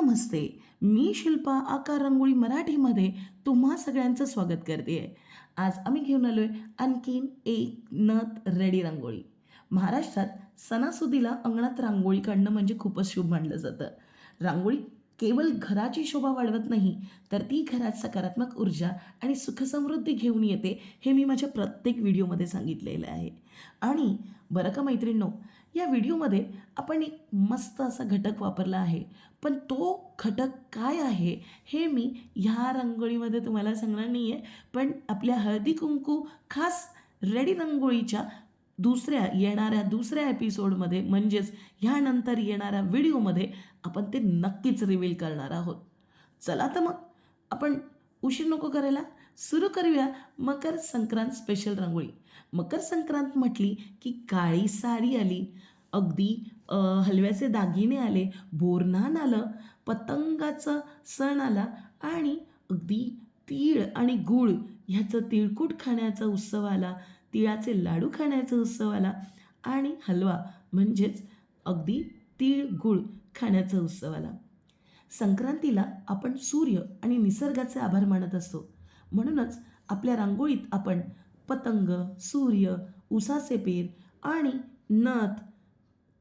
नमस्ते. मी शिल्पा आकार रांगोळी मराठीमध्ये तुम्हा सगळ्यांचं स्वागत करते आहे. आज आम्ही घेऊन आलो आहे आणखीन एक नथ रेडी रांगोळी. महाराष्ट्रात सणासुदीला अंगणात रांगोळी काढणं म्हणजे खूपच शुभ मानलं जातं. रांगोळी केवळ घराची शोभा वाढवत नाही, तर ती घरात सकारात्मक ऊर्जा आणि सुखसमृद्धी घेऊन येते, हे मी माझ्या प्रत्येक व्हिडिओमध्ये सांगितलेलं आहे. आणि बरं का मैत्रिणींनो, या व्हिडिओमध्ये आपण एक मस्त असा घटक वापरला आहे. पण तो घटक काय आहे हे मी ह्या रांगोळीमध्ये तुम्हाला सांगणार नाही आहे. पण आपल्या हळदी कुंकू खास रेडी रांगोळीच्या येणाऱ्या दुसऱ्या एपिसोडमध्ये म्हणजेच ह्यानंतर येणाऱ्या व्हिडिओमध्ये आपण ते नक्कीच रिव्हील करणार आहोत. चला तर मग आपण उशीर नको करायला, सुरू करूया मकर संक्रांत स्पेशल रांगोळी. मकर संक्रांत म्हटली की काळी साडी आली, अगदी हलव्याचे दागिने आले, बोरन्हाण आलं, पतंगाचा सण आला आणि अगदी तीळ आणि गूळ ह्याचं तिळकूट खाण्याचा उत्सव आला, तिळाचे लाडू खाण्याचा उत्सव आला आणि हलवा म्हणजेच अगदी तीळ गूळ खाण्याचा उत्सव आला. संक्रांतीला आपण सूर्य आणि निसर्गाचे आभार मानत असतो. म्हणूनच आपल्या रांगोळीत आपण पतंग, सूर्य, उसाचे पेर आणि नथ,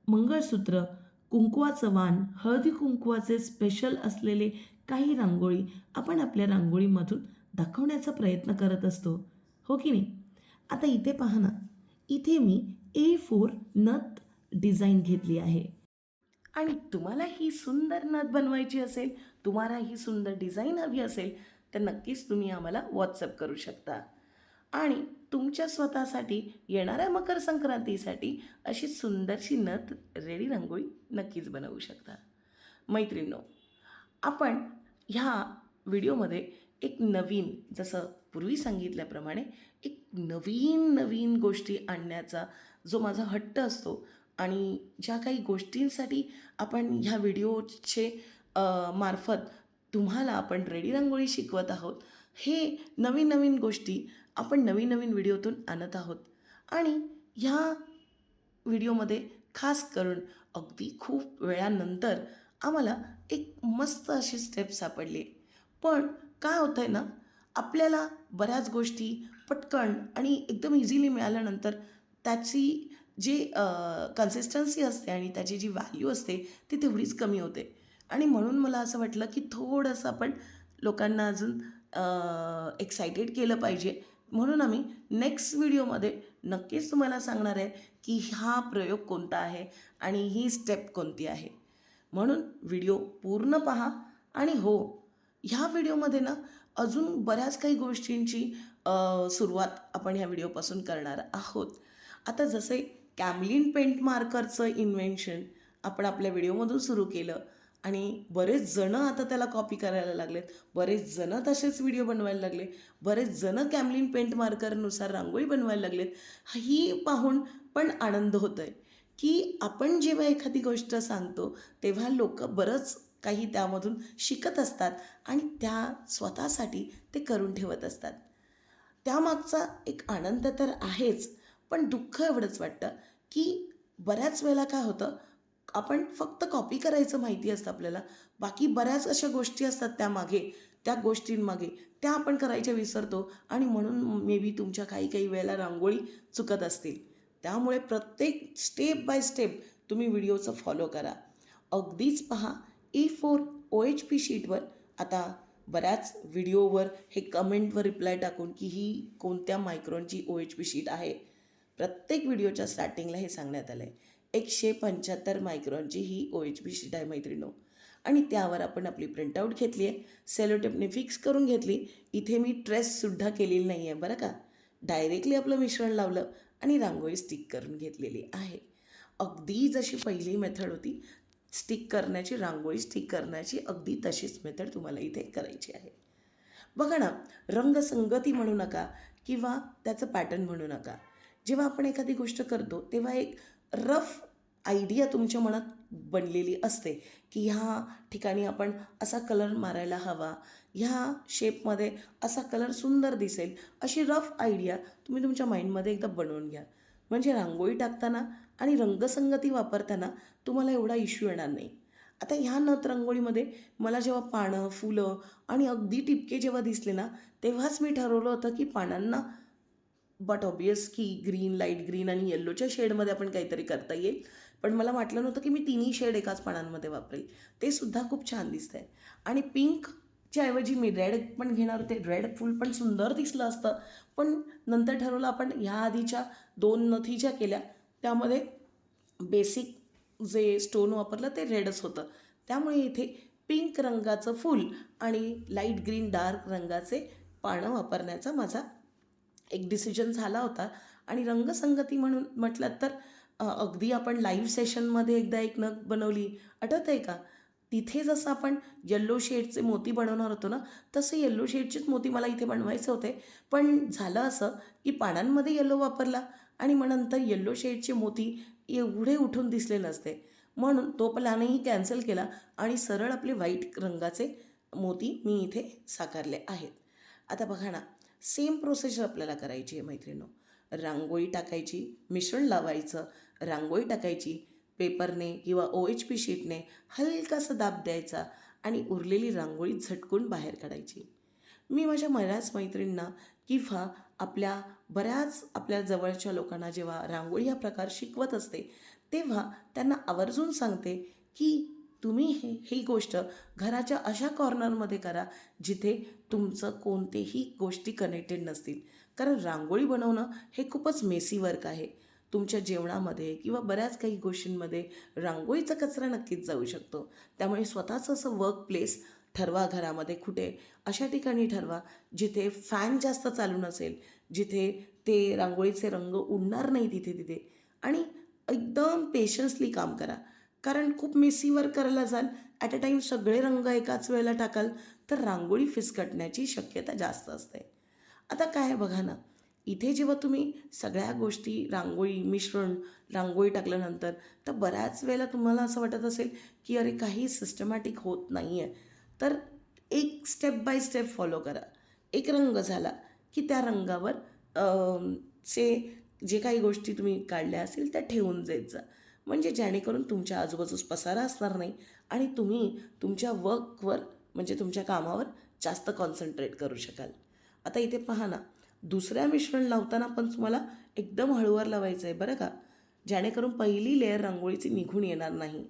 मंगळसूत्र, कुंकवाचं वाण, हळदी कुंकवाचे स्पेशल असलेले काही रांगोळी आपण आपल्या रांगोळीमधून दाखवण्याचा प्रयत्न करत असतो, हो की नाही? आता इथे पहा ना, इथे मी A4 नथ डिझाईन घेतली आहे. आणि तुम्हाला ही सुंदर नथ बनवायची असेल, तुम्हाला ही सुंदर डिझाईन हवी असेल, तर नक्कीच तुम्ही आम्हाला व्हॉट्सअप करू शकता. आणि तुमच्या स्वतःसाठी येणाऱ्या मकर संक्रांतीसाठी अशी सुंदरशी नथ रेडी रांगोळी नक्कीच बनवू शकता. मैत्रिणींनो, आपण ह्या व्हिडिओमध्ये एक नवीन, जसं पूर्वी सांगितल्याप्रमाणे एक नवीन नवीन गोष्टी आणण्याचा जो माझा हट्ट असतो आणि ज्या काही गोष्टींसाठी आपण ह्या व्हिडिओचे मार्फत तुम्हाला आपण रेडी रांगोळी शिकवत आहोत, हे नवीन नवीन गोष्टी आपण नवीन नवीन व्हिडिओतून आणत आहोत. आणि ह्या व्हिडिओमध्ये खास करून अगदी खूप वेळानंतर आम्हाला एक मस्त अशी स्टेप सापडली. पण काय होतं आहे ना, आपल्याला बऱ्याच गोष्टी पटकन आणि एकदम इझिली मिळाल्यानंतर त्याची जी कन्सिस्टन्सी असते आणि त्याची जी व्हॅल्यू असते ती तेवढीच कमी होते. आणि म्हणून मला असं वाटलं की थोडंसं आपण लोकांना अजून एक्सायटेड केलं पाहिजे. म्हणून आम्ही नेक्स्ट व्हिडिओमध्ये नक्कीच तुम्हाला सांगणार आहे की हा प्रयोग कोणता आहे आणि ही स्टेप कोणती आहे. म्हणून व्हिडिओ पूर्ण पहा. आणि हो, ह्या व्हिडिओमध्ये ना अजून बऱ्याच काही गोष्टींची सुरुवात आपण ह्या व्हिडिओपासून करणार आहोत. आता जसे कॅमलिन पेंट मार्करचं इन्व्हेन्शन आपण आपल्या व्हिडिओमधून सुरू केलं आणि बरेच जणं आता त्याला कॉपी करायला लागलेत, बरेच जणं तसेच व्हिडिओ बनवायला लागले, बरेच जणं कॅमलिन पेंट मार्करनुसार रांगोळी बनवायला लागलेत. ही पाहून पण आनंद होतो आहे की आपण जेव्हा एखादी गोष्ट सांगतो तेव्हा लोकं बरंच काही त्यामधून शिकत असतात आणि त्या स्वतःसाठी ते करून ठेवत असतात. त्यामागचा एक आनंद तर आहेच, पण दुःख एवढंच वाटतं की बऱ्याच वेळेला काय होतं, आपण फक्त कॉपी करायचं माहिती असतं आपल्याला, बाकी बऱ्याच अशा गोष्टी असतात त्यामागे, त्या गोष्टींमागे त्या आपण करायच्या विसरतो आणि म्हणून मे बी तुमच्या काही काही वेळेला रांगोळी चुकत असतील. त्यामुळे प्रत्येक स्टेप बाय स्टेप तुम्ही व्हिडिओचं फॉलो करा. अगदीच पहा, A4 OHP शीटवर आता बऱ्याच व्हिडिओवर हे कमेंटवर रिप्लाय टाकून की ही कोणत्या मायक्रॉनची OHP शीट आहे. प्रत्येक व्हिडिओच्या स्टार्टिंगला हे सांगण्यात आलं आहे. 175 मायक्रॉनची ही OHP शीट आहे मैत्रिणींनो. आणि त्यावर आपण आपली प्रिंटआउट घेतली आहे, सेलोटेपने फिक्स करून घेतली. इथे मी ट्रेससुद्धा केलेली नाही आहे बरं का. डायरेक्टली आपलं मिश्रण लावलं आणि रांगोळी स्टिक करून घेतलेली आहे. अगदी जशी पहिली मेथड होती स्टिक करण्याची, रांगोळी स्टिक करण्याची, अगदी तशीच मेथड तुम्हाला इथे करायची आहे. बघा ना, रंगसंगती म्हणू नका किंवा त्याचं पॅटर्न म्हणू नका. जेव्हा आपण एखादी गोष्ट करतो तेव्हा एक रफ आयडिया तुमच्या मनात बनलेली असते की ह्या ठिकाणी आपण असा कलर मारायला हवा, ह्या शेपमध्ये असा कलर सुंदर दिसेल, अशी रफ आयडिया तुम्ही तुमच्या माइंडमध्ये एकदा बनवून घ्या. म्हणजे रांगोळी टाकताना आणि रंगसंगती वापरताना तुम्हाला एवढा इश्यू येणार नाही. आता ह्या नथ रांगोळीमध्ये मला जेव्हा पानं, फुलं आणि अगदी टिपके जेव्हा दिसले ना, तेव्हाच मी ठरवलं होतं की पानांना बट ऑब्वियस की ग्रीन, लाईट ग्रीन आणि येल्लोच्या शेडमध्ये आपण काहीतरी करता येईल. पण मला वाटलं नव्हतं की मी तिन्ही शेड एकाच पानांमध्ये वापरेल. ते सुद्धा खूप छान दिसतंय. आणि पिंकच्या ऐवजी मी रेड पण घेणार होते. रेड फुल पण सुंदर दिसलं असतं. पण नंतर ठरवलं आपण ह्या आधीच्या 2 नथी ज्या केल्या त्यामध्ये बेसिक जे स्टोन वापरलं ते रेडच होतं. त्यामुळे इथे पिंक रंगाचं फूल आणि लाईट ग्रीन डार्क रंगाचे पानं वापरण्याचा माझा एक डिसिजन झाला होता. आणि रंगसंगती म्हणून म्हटलं तर अगदी आपण लाईव्ह सेशनमध्ये एकदा एक नथ बनवली, आठवतं आहे का? तिथे जसं आपण येल्लो शेडचे मोती बनवणार होतो ना, तसे येल्लो शेडचेच मोती मला इथे बनवायचे होते. पण झालं असं की पानांमध्ये येल्लो वापरला आणि मग नंतर येल्लो शेडचे मोती एवढे उठून दिसले नसते. म्हणून तो प्लॅनही कॅन्सल केला आणि सरळ आपले व्हाईट रंगाचे मोती मी इथे साकारले आहेत. आता बघा ना, सेम प्रोसेस आपल्याला करायची आहे मैत्रिणींनो. रांगोळी टाकायची, मिश्रण लावायचं, रांगोळी टाकायची, पेपरने किंवा OHP शीटने हलकासा दाब द्यायचा आणि उरलेली रांगोळी झटकून बाहेर काढायची. मी माझ्या बऱ्याच मैत्रिणींना किंवा बऱ्याच आपल्या जवळच्या लोकांना जेव्हा रांगोळी हा प्रकार शिकवत असते, तेव्हा त्यांना आवर्जून सांगते की तुम्ही ही गोष्ट घराच्या अशा कॉर्नरमध्ये करा जिथे तुमचं कोणतेही गोष्टी कनेक्टेड नसतील. कारण रांगोळी बनवणं हे खूपच मेसी वर्क आहे. तुमच्या जेवणामध्ये किंवा बऱ्याच काही गोष्टींमध्ये रांगोळीचा कचरा नक्कीच जाऊ शकतो. त्यामुळे स्वतःचं असं वर्क प्लेस ठरवा घरामध्ये कुठे, अशा ठिकाणी ठरवा जिथे फॅन जास्त चालू नसेल, जिथे ते रांगोळीचे रंग उडणार नाही तिथे तिथे. आणि एकदम पेशन्सली काम करा. कारण खूप मेसी वर्क करायला जाल, ॲट अ टाईम सगळे रंग एकाच वेळेला टाकाल तर रांगोळी फिसकटण्याची शक्यता जास्त असते. आता काय बघा ना, इथे जेव्हा तुम्ही सगळ्या गोष्टी रांगोळी, मिश्रण, रांगोळी टाकल्यानंतर तर बऱ्याच वेळेला तुम्हाला असं वाटत असेल की अरे काही सिस्टमॅटिक होत नाही आहे. तर एक स्टेप बाय स्टेप फॉलो करा. एक रंग झाला की त्या रंगावर जे काही गोष्टी तुम्ही काढल्या असतील त्या ठेवून जायत जा. म्हणजे जेणेकरून तुमच्या आजूबाजूस पसारा असणार नाही आणि तुम्ही तुमच्या वर्कवर म्हणजे तुमच्या कामावर जास्त कॉन्सन्ट्रेट करू शकाल. आता इथे पहा ना, दुसऱ्या मिश्रण लावताना पण तुम्हाला एकदम हळूवार लावायचं आहे बरं का, जेणेकरून पहिली लेअर रांगोळीची निघून येणार नाही.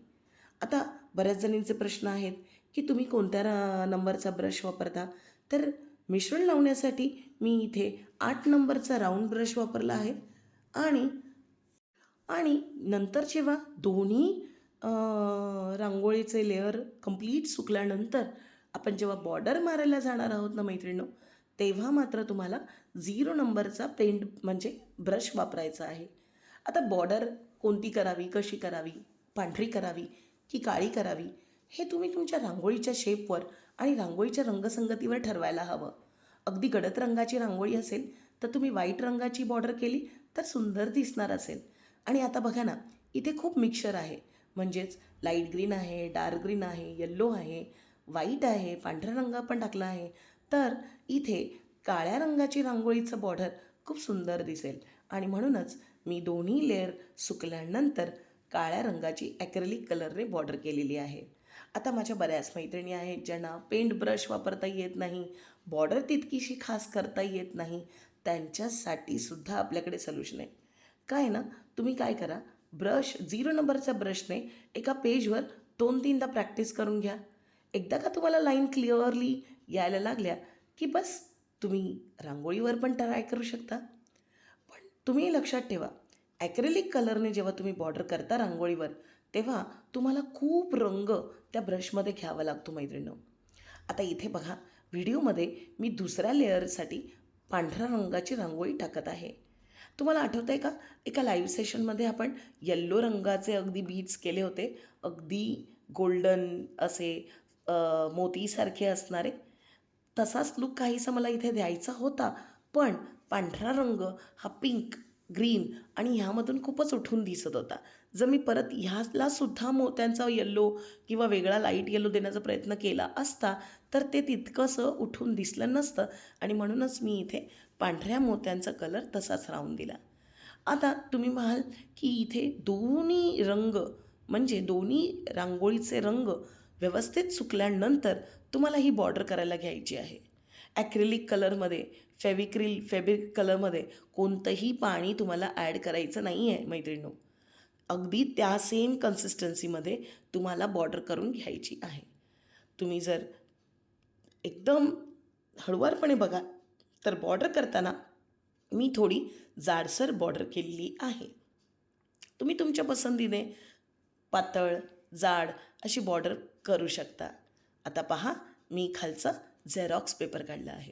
आता बऱ्याच जणींचे प्रश्न आहेत की तुम्ही कोणत्या नंबरचा ब्रश वापरता. तर मिश्रण लावण्यासाठी मी इथे 8 नंबरचा राऊंड ब्रश वापरला आहे. आणि आणि नंतर जेव्हा दोन्ही रांगोळीचे लेअर कंप्लीट सुकल्यानंतर आपण जेव्हा बॉर्डर मारायला जाणार आहोत ना मैत्रिणींनो, तेव्हा मात्र तुम्हाला 0 नंबरचा पेंट म्हणजे ब्रश वापरायचा आहे. आता बॉर्डर कोणती करावी, कशी करावी, पांढरी करावी की काळी करावी, हे तुम्ही तुमच्या रांगोळीच्या शेपवर आणि रांगोळीच्या रंगसंगतीवर ठरवायला हवं. अगदी गडद रंगाची रांगोळी असेल तर तुम्ही व्हाईट रंगाची बॉर्डर केली तर सुंदर दिसणार असेल. आणि आता बघा ना, इथे खूप मिक्सचर आहे. म्हणजेच लाईट ग्रीन आहे, डार्क ग्रीन आहे, येल्लो आहे, व्हाईट आहे, पांढरा रंग पण टाकला आहे. तर इथे काळ्या रंगाची रांगोळीचं बॉर्डर खूप सुंदर दिसेल. आणि म्हणूनच मी दोन्ही लेअर सुकल्यानंतर काळ्या रंगाची ॲक्रेलिक कलरने बॉर्डर केलेली आहे. आता माझ्या बऱ्याच मैत्रिणी आहेत ज्यांना पेंट ब्रश वापरता येत नाही, बॉर्डर तितकीशी खास करता येत नाही, त्यांच्यासाठी सुद्धा आपल्याकडे सोल्युशन आहे. काय ना, तुम्ही काय करा, 0 नंबरच्या ब्रशने एका पेजवर 2-3दा प्रॅक्टिस करून घ्या. एकदा का तुम्हाला लाईन क्लिअरली यायला लागल्या की बस तुम्ही रांगोळीवर पण ट्राय करू शकता. पण तुम्ही लक्षात ठेवा, ॲक्रेलिक कलरने जेव्हा तुम्ही बॉर्डर करता रांगोळीवर, तेव्हा तुम्हाला खूप रंग त्या ब्रशमध्ये घ्यावा लागतो मैत्रिणींनो. आता इथे बघा, व्हिडिओमध्ये मी दुसऱ्या लेअरसाठी पांढऱ्या रंगाची रांगोळी टाकत आहे. तुम्हाला आठवतं आहे का, एका लाईव्ह सेशनमध्ये आपण येल्लो रंगाचे अगदी बीड्स केले होते, अगदी गोल्डन असे मोतीसारखे असणारे. तसाच लूक काहीसा मला इथे द्यायचा होता, पण पांढरा रंग हा पिंक, ग्रीन आणि ह्यामधून खूपच उठून दिसत होता. जर मी परत ह्यालासुद्धा मोत्यांचा येल्लो किंवा वेगळा लाईट येल्लो देण्याचा प्रयत्न केला असता तर ते तितकंसं उठून दिसलं नसतं आणि म्हणूनच मी इथे पांढऱ्या मोत्यांचा कलर तसाच राहून दिला. आता तुम्ही म्हणाल की इथे दोन्ही रंग म्हणजे दोन्ही रांगोळीचे रंग व्यवस्थित सुकल्यानंतर तुम्हाला ही बॉर्डर करायला घ्यायची आहे. ॲक्रिलिक कलरमध्ये, फॅब्रिक कलरमध्ये कोणतंही पाणी तुम्हाला ॲड करायचं नाही आहे मैत्रिणींनो. अगदी त्या सेम कन्सिस्टन्सीमध्ये तुम्हाला बॉर्डर करून घ्यायची आहे. तुम्ही जर एकदम हळुवारपणे बघा तर बॉर्डर करताना मी थोडी जाडसर बॉर्डर केलेली आहे. तुम्ही तुमच्या पसंतीने पातळ, जाड अशी बॉर्डर करू शकता. आता पहा, मी खालचा झेरॉक्स पेपर काढला आहे.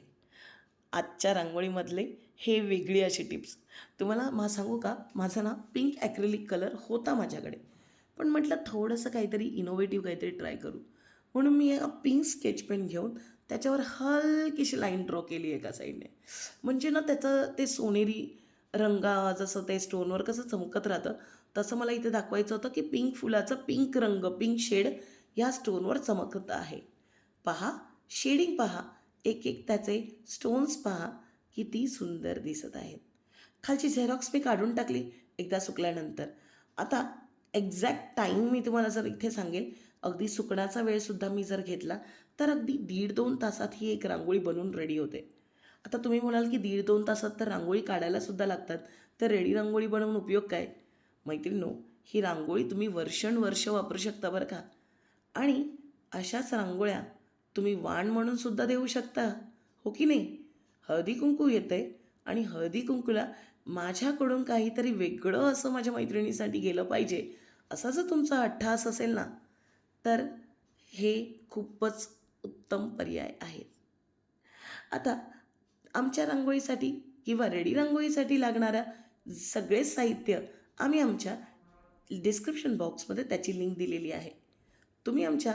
आजच्या रांगोळीमधले हे वेगळी अशी टिप्स तुम्हाला सांगू का. माझा ना पिंक ॲक्रिलिक कलर होता माझ्याकडे, पण म्हटलं थोडंसं काहीतरी इनोव्हेटिव्ह काहीतरी ट्राय करू, म्हणून मी एका पिंक स्केच पेन घेऊन त्याच्यावर हलकीशी लाईन ड्रॉ केली एका साईडने. म्हणजे ना त्याचं ते सोनेरी रंगा जसं ते स्टोनवर कसं चमकत राहतं, तसं मला इथे दाखवायचं होतं की पिंक फुलाचं पिंक रंग, पिंक शेड या स्टोनवर चमकत आहे. पहा, शेडिंग पहा, एक एक त्याचे स्टोन्स पहा, किती सुंदर दिसत आहेत. खालची झेरॉक्स मी काढून टाकली एकदा सुकल्यानंतर. आता एक्झॅक्ट टाईम मी तुम्हाला जर इथे सांगेल, अगदी सुकण्याचा वेळसुद्धा मी जर घेतला तर अगदी 1.5-2 तासात ही एक रांगोळी बनवून रेडी होते. आता तुम्ही म्हणाल की 1.5-2 तासात तर रांगोळी काढायलासुद्धा लागतात, तर रेडी रांगोळी बनवून उपयोग काय? मैत्रिणींनो, ही रांगोळी तुम्ही वर्षानुवर्ष वापरू शकता बरं का. आणि अशाच रांगोळ्या तुम्ही वाण म्हणून सुद्धा देऊ शकता, हो की नाही? हळदी कुंकू येतंय आणि हळदी कुंकूला माझ्याकडून काहीतरी वेगळं असं माझ्या मैत्रिणीसाठी गेलं पाहिजे, असा जर तुमचा अट्टहास असेल ना, तर हे खूपच उत्तम पर्याय आहेत. आता आमच्या रांगोळीसाठी किंवा रेडी रांगोळीसाठी लागणाऱ्या सगळे साहित्य आम्ही आमच्या डिस्क्रिप्शन बॉक्समध्ये त्याची लिंक दिलेली आहे. तुम्ही आमच्या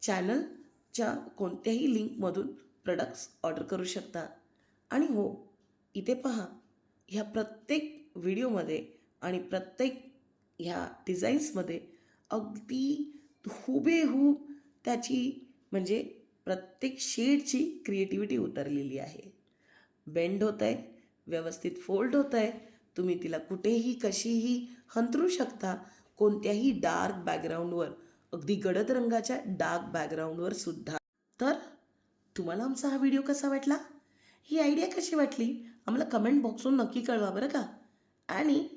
चॅनलच्या कोणत्याही लिंकमधून प्रोडक्ट्स ऑर्डर करू शकता. आणि हो, इथे पहा, ह्या प्रत्येक व्हिडिओमध्ये आणि प्रत्येक ह्या डिझाईन्समध्ये अगदी हुबेहूब त्याची म्हणजे प्रत्येक शेडची क्रिएटिव्हिटी उतरलेली आहे. बेंड होत आहे, व्यवस्थित फोल्ड होत आहे, तुम्ही तिला कुठेही कशीही हंतरू शकता, कोणत्याही डार्क बॅकग्राऊंडवर, अगदी गडद रंगाच्या डार्क बॅकग्राऊंडवर सुद्धा. तर तुम्हाला आमचा हा व्हिडिओ कसा वाटला, ही आयडिया कशी वाटली, आम्हाला कमेंट बॉक्सवरून नक्की कळवा बरं का. आणि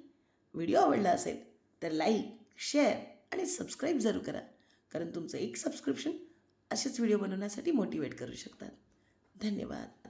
व्हिडिओ आवडला असेल तर लाईक, शेअर आणि सबस्क्राईब जरूर करा, कारण तुमचं एक सबस्क्रिप्शन असेच व्हिडिओ बनवण्यासाठी मोटिवेट करू शकतात. धन्यवाद.